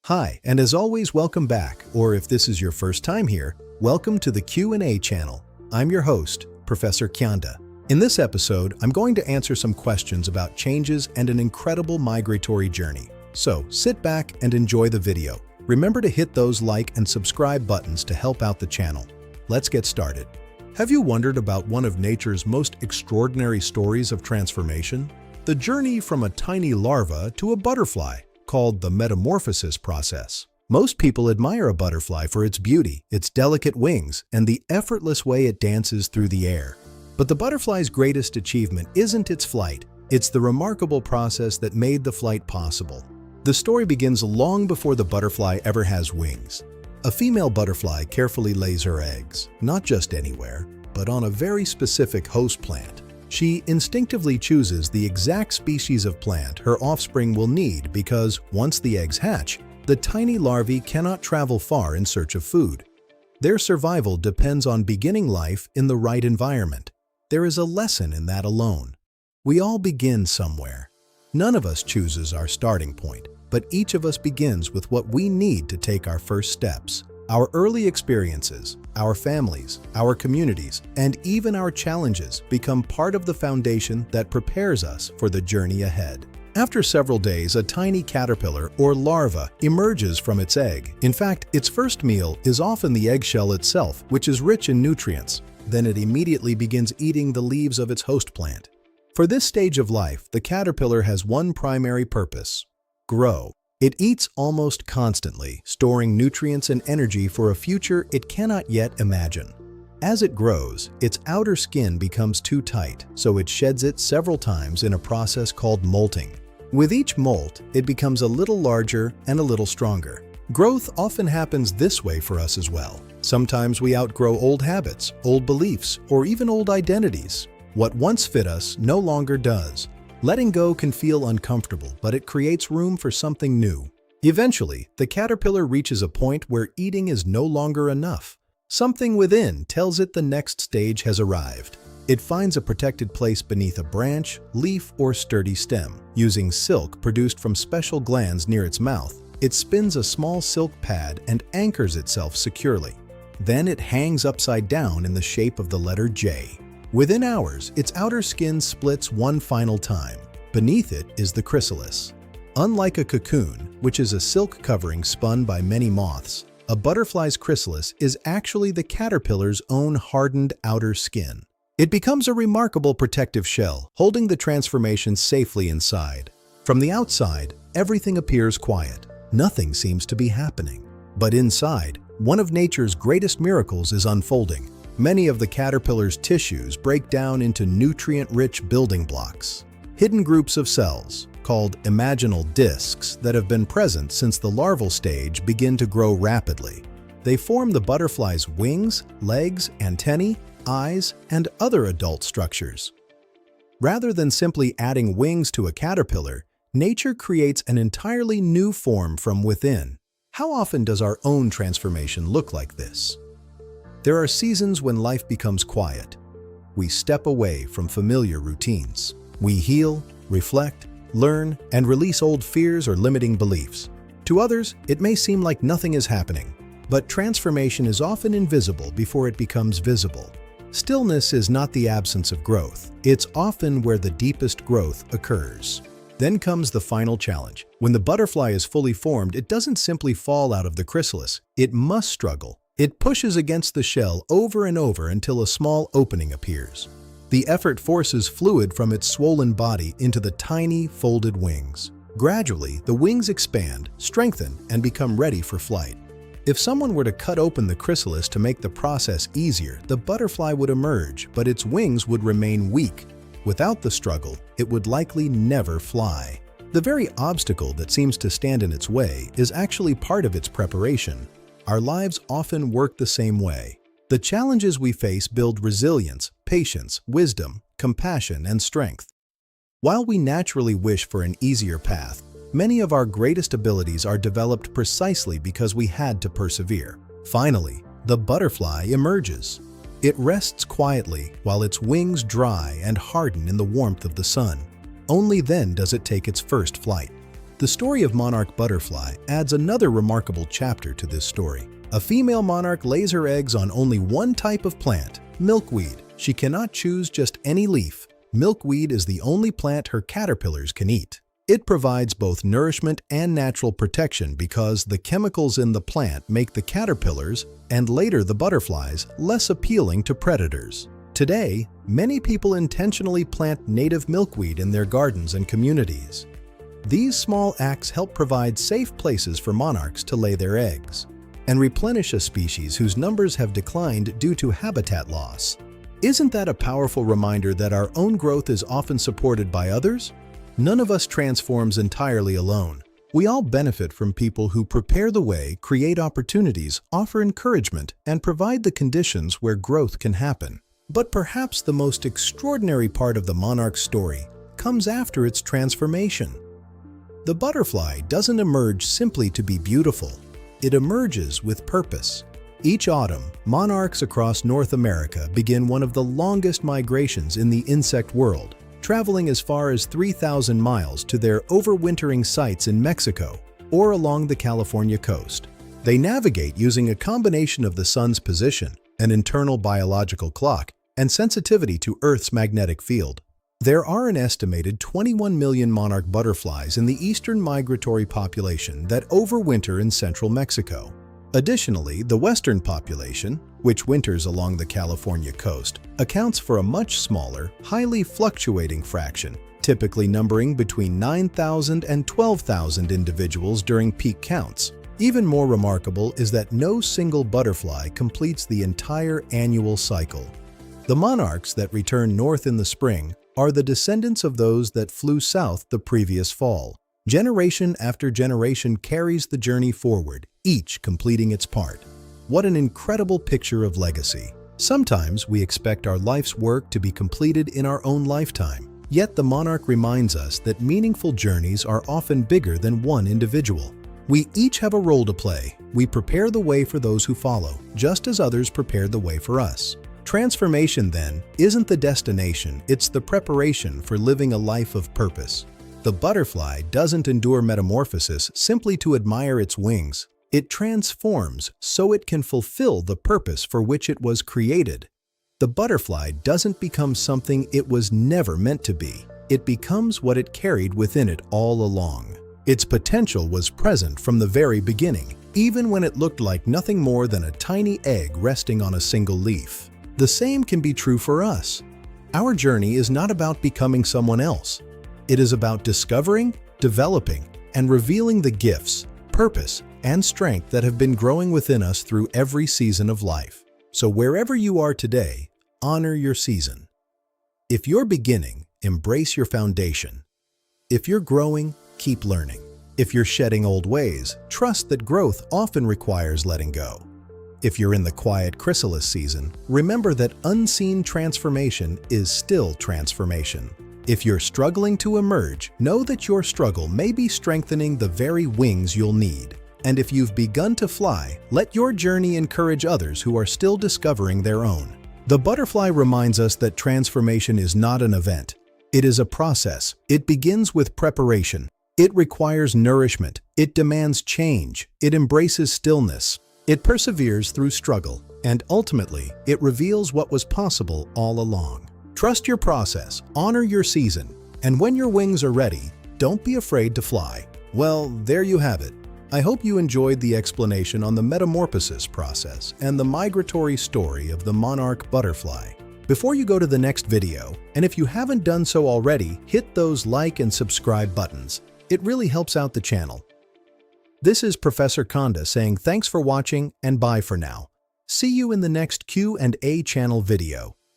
Hi, and as always, welcome back, or if this is your first time here, welcome to the Q&A channel. I'm your host, Professor Qanda. In this episode, I'm going to answer some questions about changes and an incredible migratory journey. So, sit back and enjoy the video. Remember to hit those like and subscribe buttons to help out the channel. Let's get started. Have you wondered about one of nature's most extraordinary stories of transformation? The journey from a tiny larva to a butterfly, called the metamorphosis process. Most people admire a butterfly for its beauty, its delicate wings, and the effortless way it dances through the air. But the butterfly's greatest achievement isn't its flight, it's the remarkable process that made the flight possible. The story begins long before the butterfly ever has wings. A female butterfly carefully lays her eggs, not just anywhere, but on a very specific host plant. She instinctively chooses the exact species of plant her offspring will need because, once the eggs hatch, the tiny larvae cannot travel far in search of food. Their survival depends on beginning life in the right environment. There is a lesson in that alone. We all begin somewhere. None of us chooses our starting point, but each of us begins with what we need to take our first steps. Our early experiences, our families, our communities, and even our challenges become part of the foundation that prepares us for the journey ahead. After several days, a tiny caterpillar or larva emerges from its egg. In fact, its first meal is often the eggshell itself, which is rich in nutrients. Then it immediately begins eating the leaves of its host plant. For this stage of life, the caterpillar has one primary purpose: grow. It eats almost constantly, storing nutrients and energy for a future it cannot yet imagine. As it grows, its outer skin becomes too tight, so it sheds it several times in a process called molting. With each molt, it becomes a little larger and a little stronger. Growth often happens this way for us as well. Sometimes we outgrow old habits, old beliefs, or even old identities. What once fit us no longer does. Letting go can feel uncomfortable, but it creates room for something new. Eventually, the caterpillar reaches a point where eating is no longer enough. Something within tells it the next stage has arrived. It finds a protected place beneath a branch, leaf, or sturdy stem. Using silk produced from special glands near its mouth, it spins a small silk pad and anchors itself securely. Then it hangs upside down in the shape of the letter J. Within hours, its outer skin splits one final time. Beneath it is the chrysalis. Unlike a cocoon, which is a silk covering spun by many moths, a butterfly's chrysalis is actually the caterpillar's own hardened outer skin. It becomes a remarkable protective shell, holding the transformation safely inside. From the outside, everything appears quiet. Nothing seems to be happening. But inside, one of nature's greatest miracles is unfolding. Many of the caterpillar's tissues break down into nutrient-rich building blocks. Hidden groups of cells, called imaginal discs, that have been present since the larval stage begin to grow rapidly. They form the butterfly's wings, legs, antennae, eyes, and other adult structures. Rather than simply adding wings to a caterpillar, nature creates an entirely new form from within. How often does our own transformation look like this? There are seasons when life becomes quiet. We step away from familiar routines. We heal, reflect, learn, and release old fears or limiting beliefs. To others, it may seem like nothing is happening, but transformation is often invisible before it becomes visible. Stillness is not the absence of growth. It's often where the deepest growth occurs. Then comes the final challenge. When the butterfly is fully formed, it doesn't simply fall out of the chrysalis. It must struggle. It pushes against the shell over and over until a small opening appears. The effort forces fluid from its swollen body into the tiny, folded wings. Gradually, the wings expand, strengthen, and become ready for flight. If someone were to cut open the chrysalis to make the process easier, the butterfly would emerge, but its wings would remain weak. Without the struggle, it would likely never fly. The very obstacle that seems to stand in its way is actually part of its preparation. Our lives often work the same way. The challenges we face build resilience, patience, wisdom, compassion, and strength. While we naturally wish for an easier path, many of our greatest abilities are developed precisely because we had to persevere. Finally, the butterfly emerges. It rests quietly while its wings dry and harden in the warmth of the sun. Only then does it take its first flight. The story of monarch butterfly adds another remarkable chapter to this story. A female monarch lays her eggs on only one type of plant, milkweed. She cannot choose just any leaf. Milkweed is the only plant her caterpillars can eat. It provides both nourishment and natural protection because the chemicals in the plant make the caterpillars, and later the butterflies, less appealing to predators. Today, many people intentionally plant native milkweed in their gardens and communities. These small acts help provide safe places for monarchs to lay their eggs and replenish a species whose numbers have declined due to habitat loss. Isn't that a powerful reminder that our own growth is often supported by others? None of us transforms entirely alone. We all benefit from people who prepare the way, create opportunities, offer encouragement, and provide the conditions where growth can happen. But perhaps the most extraordinary part of the monarch story comes after its transformation. The butterfly doesn't emerge simply to be beautiful. It emerges with purpose. Each autumn, monarchs across North America begin one of the longest migrations in the insect world, traveling as far as 3,000 miles to their overwintering sites in Mexico or along the California coast. They navigate using a combination of the sun's position, an internal biological clock, and sensitivity to Earth's magnetic field. There are an estimated 21 million monarch butterflies in the eastern migratory population that overwinter in central Mexico. Additionally, the western population, which winters along the California coast, accounts for a much smaller, highly fluctuating fraction, typically numbering between 9,000 and 12,000 individuals during peak counts. Even more remarkable is that no single butterfly completes the entire annual cycle. The monarchs that return north in the spring are the descendants of those that flew south the previous fall. Generation after generation carries the journey forward, each completing its part. What an incredible picture of legacy. Sometimes we expect our life's work to be completed in our own lifetime. Yet the monarch reminds us that meaningful journeys are often bigger than one individual. We each have a role to play. We prepare the way for those who follow, just as others prepared the way for us. Transformation, then, isn't the destination, it's the preparation for living a life of purpose. The butterfly doesn't endure metamorphosis simply to admire its wings. It transforms so it can fulfill the purpose for which it was created. The butterfly doesn't become something it was never meant to be. It becomes what it carried within it all along. Its potential was present from the very beginning, even when it looked like nothing more than a tiny egg resting on a single leaf. The same can be true for us. Our journey is not about becoming someone else. It is about discovering, developing, and revealing the gifts, purpose, and strength that have been growing within us through every season of life. So wherever you are today, honor your season. If you're beginning, embrace your foundation. If you're growing, keep learning. If you're shedding old ways, trust that growth often requires letting go. If you're in the quiet chrysalis season, remember that unseen transformation is still transformation. If you're struggling to emerge, know that your struggle may be strengthening the very wings you'll need. And if you've begun to fly, let your journey encourage others who are still discovering their own. The butterfly reminds us that transformation is not an event. It is a process. It begins with preparation. It requires nourishment. It demands change. It embraces stillness. It perseveres through struggle, and ultimately, it reveals what was possible all along. Trust your process, honor your season, and when your wings are ready, don't be afraid to fly. Well, there you have it. I hope you enjoyed the explanation on the metamorphosis process and the migratory story of the monarch butterfly. Before you go to the next video, and if you haven't done so already, hit those like and subscribe buttons. It really helps out the channel. This is Professor Qanda saying thanks for watching and bye for now. See you in the next Q&A channel video.